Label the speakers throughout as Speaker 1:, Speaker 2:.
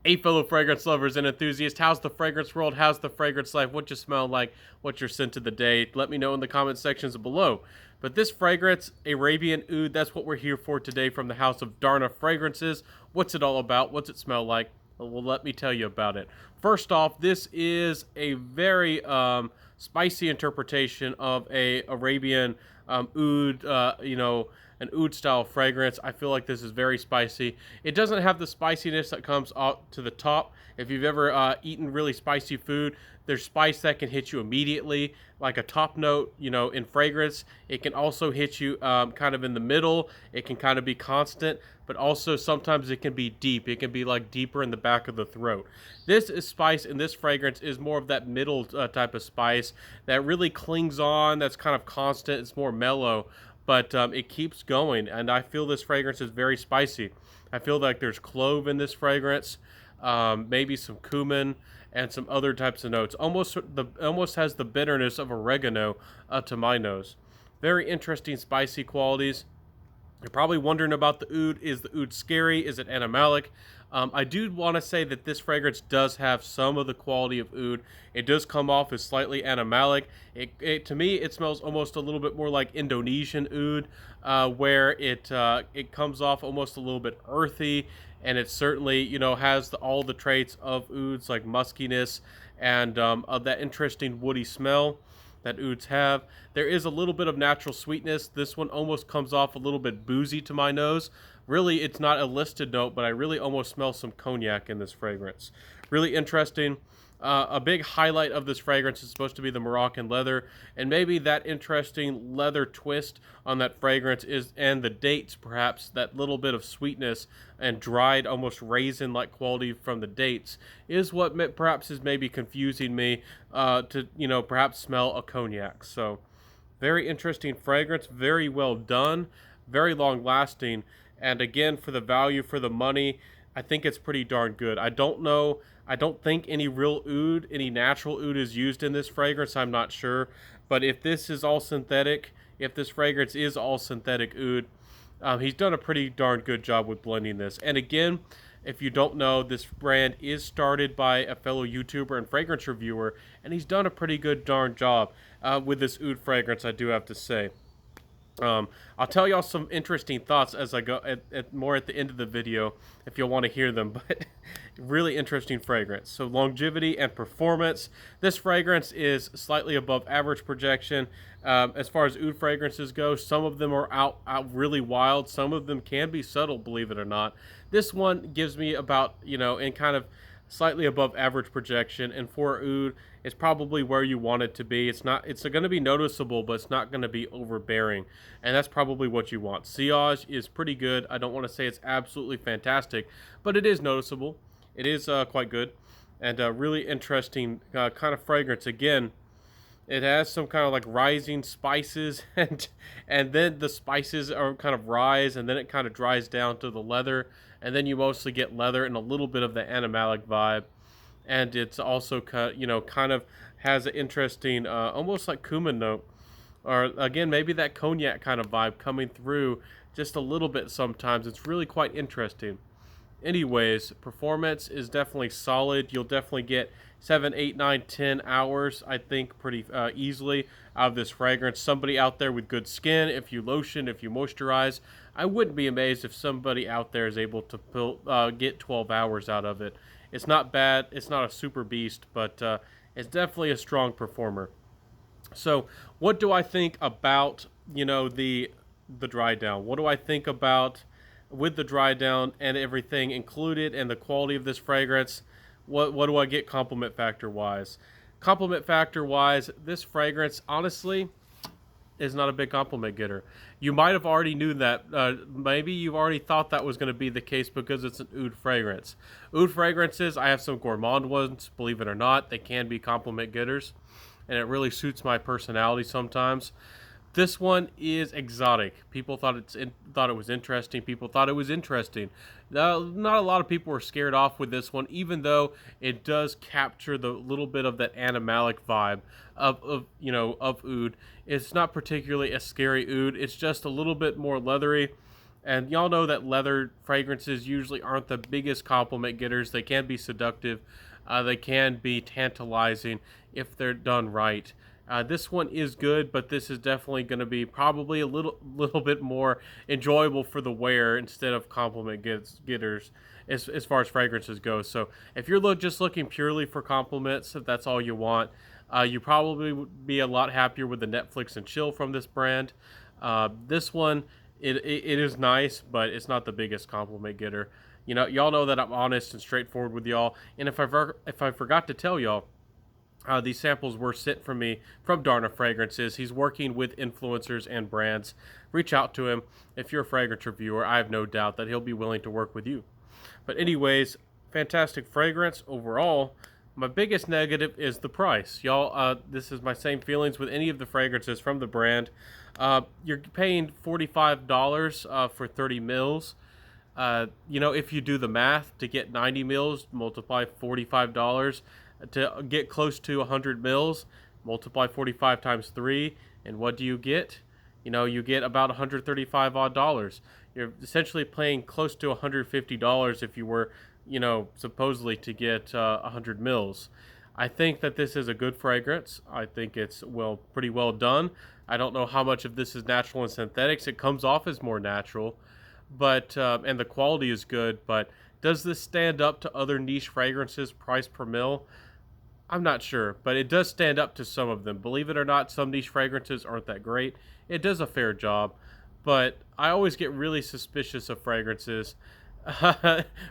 Speaker 1: Hey, fellow fragrance lovers and enthusiasts, how's the fragrance world? How's the fragrance life? What you smell like? What's your scent of the day? Let me know in the comment sections below. But this fragrance, Arabian Oud, that's what we're here for today from the house of Darna Fragrances. What's it all about? What's it smell like? Well, let me tell you about it. First off, this is a very spicy interpretation of a Arabian oud, an oud style fragrance. I feel like this is very spicy. It doesn't have the spiciness that comes up to the top. If you've ever eaten really spicy food, there's spice that can hit you immediately, like a top note, in fragrance. It can also hit you kind of in the middle. It can kind of be constant, but also sometimes it can be deep. It can be like deeper in the back of the throat. This is spice, and this fragrance is more of that middle type of spice that really clings on, that's kind of constant. It's more mellow, but it keeps going, and I feel this fragrance is very spicy. I feel like there's clove in this fragrance, maybe some cumin, and some other types of notes. Almost has the bitterness of oregano to my nose. Very interesting spicy qualities. You're probably wondering about the oud. Is the oud scary? Is it animalic? I do want to say that this fragrance does have some of the quality of oud. It does come off as slightly animalic. To me, it smells almost a little bit more like Indonesian oud, where it comes off almost a little bit earthy, and it certainly has all the traits of ouds like muskiness and of that interesting woody smell that ouds have. There is a little bit of natural sweetness. This one almost comes off a little bit boozy to my nose. Really, it's not a listed note, but I really almost smell some cognac in this fragrance. Really interesting. A big highlight of this fragrance is supposed to be the Moroccan leather, and maybe that interesting leather twist on that fragrance and the dates, perhaps that little bit of sweetness and dried, almost raisin-like quality from the dates is what perhaps is maybe confusing me to perhaps smell a cognac. So, very interesting fragrance, very well done, very long-lasting, and again, for the value, for the money, I think it's pretty darn good. I don't think any real oud, any natural oud is used in this fragrance. I'm not sure. But if this is all synthetic, if this fragrance is all synthetic oud, he's done a pretty darn good job with blending this. And again, if you don't know, this brand is started by a fellow YouTuber and fragrance reviewer, and he's done a pretty good darn job with this oud fragrance, I do have to say. I'll tell y'all some interesting thoughts as I go more at the end of the video if you'll want to hear them, but really interesting fragrance. So longevity and performance. This fragrance is slightly above average projection. As far as oud fragrances go, some of them are out really wild. Some of them can be subtle, believe it or not. This one gives me about, in kind of slightly above average projection, and for oud, it's probably where you want it to be. It's going to be noticeable, but it's not going to be overbearing, and that's probably what you want. Sillage is pretty good. I don't want to say it's absolutely fantastic, but it is noticeable. It is quite good, and really interesting kind of fragrance. Again, it has some kind of like rising spices, and then the spices are kind of rise, and then it kind of dries down to the leather, and then you mostly get leather and a little bit of the animalic vibe. And it's also kind of has an interesting, almost like cumin note, or again maybe that cognac kind of vibe coming through just a little bit sometimes. It's really quite interesting. Anyways, performance is definitely solid. You'll definitely get 7, 8, 9, 10 hours, I think, pretty easily out of this fragrance. Somebody out there with good skin, if you lotion, if you moisturize, I wouldn't be amazed if somebody out there is able to get 12 hours out of it. It's not bad. It's not a super beast, but it's definitely a strong performer. So, what do I think about the dry down? What do I think about with the dry down and everything included and the quality of this fragrance? What do I get compliment factor wise? Compliment factor wise, this fragrance honestly is not a big compliment getter. You might have already knew that. Maybe you've already thought that was going to be the case because it's an oud fragrance. Oud fragrances, I have some gourmand ones, believe it or not. They can be compliment getters, and it really suits my personality sometimes. This one is exotic. People thought it was interesting. People thought it was interesting. Not a lot of people were scared off with this one, even though it does capture the little bit of that animalic vibe of oud. It's not particularly a scary oud. It's just a little bit more leathery, And y'all know that leather fragrances usually aren't the biggest compliment getters. They can be seductive. They can be tantalizing if they're done right. This one is good, but this is definitely going to be probably a little bit more enjoyable for the wearer instead of compliment getters as far as fragrances go. So if you're just looking purely for compliments, if that's all you want, you probably would be a lot happier with the Netflix and Chill from this brand. This one, it is nice, but it's not the biggest compliment getter. You know, y'all know that I'm honest and straightforward with y'all. And if I forgot to tell y'all, these samples were sent from me from Darna Fragrances. He's working with influencers and brands. Reach out to him if you're a fragrance reviewer. I have no doubt that he'll be willing to work with you. But anyways, fantastic fragrance overall. My biggest negative is the price. Y'all, this is my same feelings with any of the fragrances from the brand. You're paying $45 for 30 mils. You know, if you do the math to get 90 mils, multiply $45 to get close to 100 mils, multiply 45 times 3, and what do you get? You know, you get about 135 odd dollars. You're essentially paying close to $150 if you were, you know, supposedly to get 100 mils. I think that this is a good fragrance. I think it's pretty well done. I don't know how much of this is natural and synthetics. It comes off as more natural, but and the quality is good. But does this stand up to other niche fragrances price per mil? I'm not sure, but it does stand up to some of them. Believe it or not, some niche fragrances aren't that great. It does a fair job, but I always get really suspicious of fragrances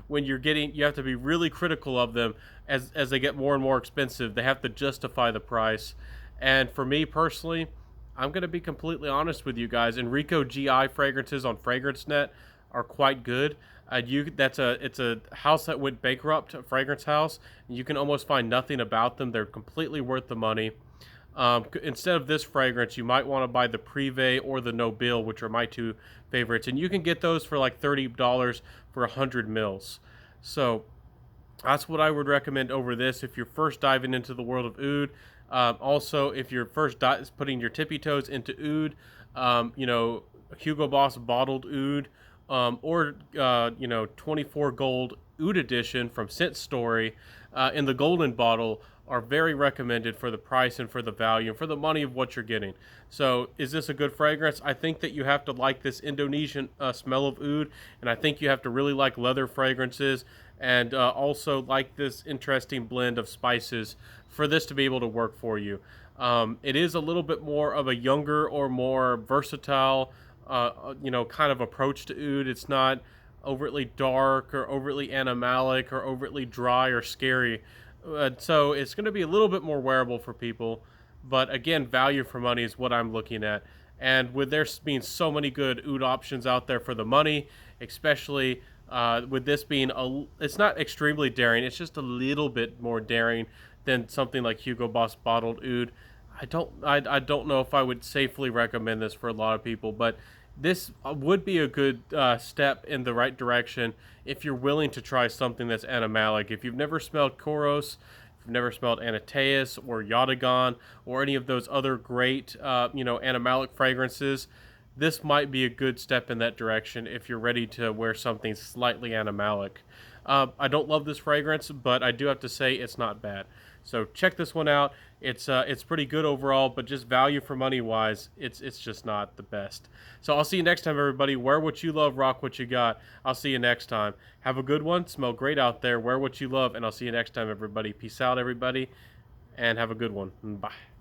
Speaker 1: when you have to be really critical of them as they get more and more expensive. They have to justify the price. And for me personally, I'm going to be completely honest with you guys. Enrico GI fragrances on FragranceNet are quite good. It's a house that went bankrupt, a fragrance house. And you can almost find nothing about them. They're completely worth the money. Instead of this fragrance, you might want to buy the Privé or the Nobile, which are my two favorites, and you can get those for like $30 for 100 mils. So that's what I would recommend over this if you're first diving into the world of oud. Also, if you're first putting your tippy toes into oud, you know, Hugo Boss bottled oud, or you know, 24 gold oud edition from Scent Story in the golden bottle are very recommended for the price and for the value and for the money of what you're getting. So is this a good fragrance? I think that you have to like this Indonesian smell of oud, and I think you have to really like leather fragrances and also like this interesting blend of spices for this to be able to work for you. It is a little bit more of a younger or more versatile you know, kind of approach to oud. It's not overtly dark or overtly animalic or overtly dry or scary. So it's going to be a little bit more wearable for people. But again, value for money is what I'm looking at. And with there being so many good oud options out there for the money, especially with this being it's not extremely daring. It's just a little bit more daring than something like Hugo Boss bottled oud. I don't know if I would safely recommend this for a lot of people, but this would be a good step in the right direction if you're willing to try something that's animalic. If you've never smelled Koros, if you've never smelled Anateus or Yatagan or any of those other great, you know, animalic fragrances, this might be a good step in that direction if you're ready to wear something slightly animalic. I don't love this fragrance, but I do have to say it's not bad. So check this one out. It's pretty good overall, but just value for money wise, it's just not the best. So I'll see you next time, everybody. Wear what you love, rock what you got. I'll see you next time. Have a good one. Smell great out there. Wear what you love, and I'll see you next time, everybody. Peace out, everybody, and have a good one. Bye.